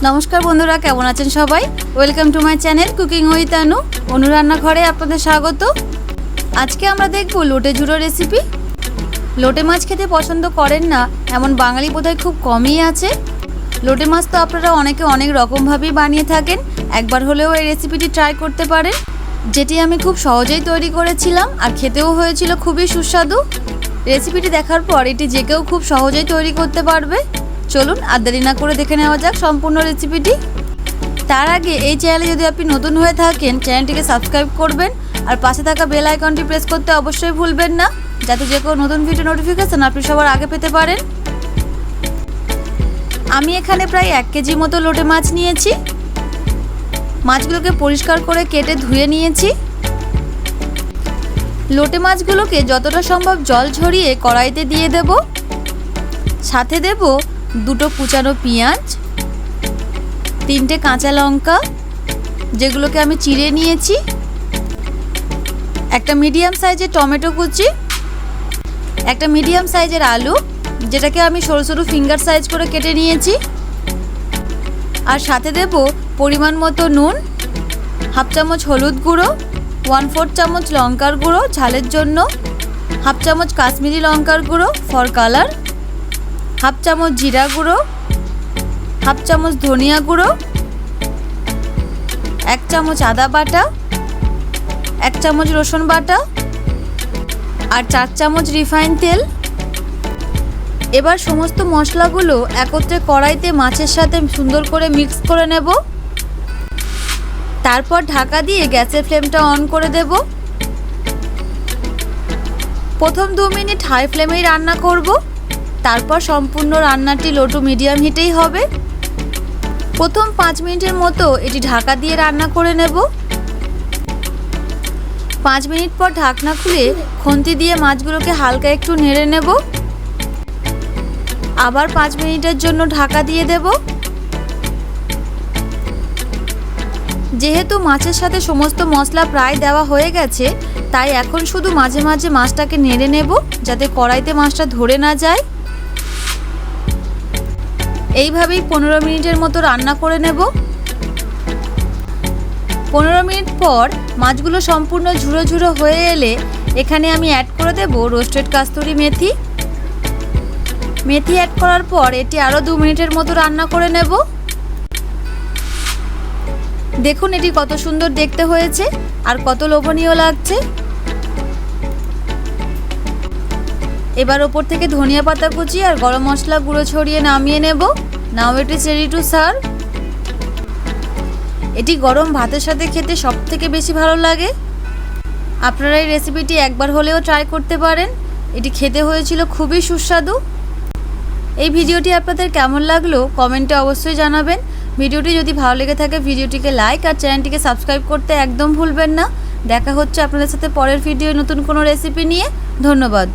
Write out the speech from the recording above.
নমস্কার বন্ধুরা, কেমন আছেন সবাই? Welcome to my channel cooking with আনু। অনু রান্নাঘরে আপনাদের স্বাগত। আজকে আমরা দেখব লোটে ঝুড়ো রেসিপি। লোটে মাছ খেতে পছন্দ করেন না এমন বাঙালি বোধহয় খুব কমই আছে। লোটে মাছ তো আপনারা অনেকে অনেক রকমভাবেই বানিয়ে থাকেন, একবার হলেও এই রেসিপিটি ট্রাই করতে পারেন, যেটি আমি খুব সহজেই তৈরি করেছিলাম আর খেতেও হয়েছিল খুবই সুস্বাদু। রেসিপিটি দেখার পর এটি যে কেউ খুব সহজেই তৈরি করতে পারবে। চলুন আর দেরি না করে দেখে নেওয়া যাক সম্পূর্ণ রেসিপিটি। তার আগে এই চ্যানেলে যদি আপনি নতুন হয়ে থাকেন চ্যানেলটিকে সাবস্ক্রাইব করবেন আর পাশে থাকা বেল আইকনটি প্রেস করতে অবশ্যই ভুলবেন না, যাতে যে কোনো নতুন ভিডিও নোটিফিকেশন আপনি সবার আগে পেতে পারেন। আমি এখানে প্রায় 1 কেজি মতো লোটে মাছ নিয়েছি। মাছগুলোকে পরিষ্কার করে কেটে ধুয়ে নিয়েছি। লোটে মাছগুলোকে যতটা সম্ভব জল ঝরিয়ে কড়াইতে দিয়ে দেব। সাথে দেব 2টো কুচানো পেঁয়াজ, 3টে কাঁচা লঙ্কা যেগুলোকে আমি চিড়ে নিয়েছি, একটা মিডিয়াম সাইজের টমেটো কুচি, একটা মিডিয়াম সাইজের আলু যেটাকে আমি সরু সরু ফিঙ্গার সাইজ করে কেটে নিয়েছি, আর সাথে দেব পরিমাণ মতো নুন, হাফ চামচ হলুদ গুঁড়ো, 1/4 চামচ লঙ্কার গুঁড়ো ঝালের জন্য, হাফ চামচ কাশ্মীরি লঙ্কার গুঁড়ো ফর কালার, হাফ চামচ জিরা গুঁড়ো, হাফ চামচ ধনিয়া গুঁড়ো, 1 চামচ আদা বাটা, 1 চামচ রসুন বাটা আর 4 চামচ রিফাইন তেল। এবার সমস্ত মশলাগুলো একত্রে কড়াইতে মাছের সাথে সুন্দর করে মিক্স করে নেব। তারপর ঢাকা দিয়ে গ্যাসের ফ্লেমটা অন করে দেব। প্রথম 2 মিনিট হাই ফ্লেমেই রান্না করব, তারপর সম্পূর্ণ রান্নাটি লো টু মিডিয়াম হিটেই হবে। প্রথম 5 মিনিটের মতো এটি ঢাকা দিয়ে রান্না করে নেব। 5 মিনিট পর ঢাকনা খুলে খুন্তি দিয়ে মাছগুলোকে হালকা একটু নেড়ে নেব। আবার 5 মিনিটের জন্য ঢাকা দিয়ে দেব। যেহেতু মাছের সাথে সমস্ত মশলা প্রায় দেওয়া হয়ে গেছে, তাই এখন শুধু মাঝে মাঝে মাছটাকে নেড়ে নেব যাতে কড়াইতে মাছটা ধরে না যায়। এইভাবেই 15 মিনিটের মতো রান্না করে নেব। 15 মিনিট পর মাছগুলো সম্পূর্ণ ঝুড়ো ঝুড়ো হয়ে এলে এখানে আমি অ্যাড করে দেব রোস্টেড কাস্তুরি মেথি। মেথি অ্যাড করার পর এটি আরও 2 মিনিটের মতো রান্না করে নেব। দেখুন এটি কত সুন্দর দেখতে হয়েছে আর কত লোভনীয় লাগছে। এবার ওপর থেকে ধনিয়া পাতা কুচি আর গরম মশলা গুঁড়ো ছড়িয়ে নামিয়ে নেব। Now it is ready to serve. এটি গরম ভাতের সাথে খেতে সবথেকে বেশি ভালো লাগে। আপনারা এই রেসিপিটি একবার হলেও ট্রাই করতে পারেন, এটি খেতে হয়েছিল খুবই সুস্বাদু। এই ভিডিওটি আপনাদের কেমন লাগলো কমেন্টে অবশ্যই জানাবেন। ভিডিওটি যদি ভালো লেগে থাকে ভিডিওটিকে লাইক আর চ্যানেলটিকে সাবস্ক্রাইব করতে একদম ভুলবেন না। দেখা হচ্ছে আপনাদের সাথে পরের ভিডিও নতুন কোনো রেসিপি নিয়ে। ধন্যবাদ।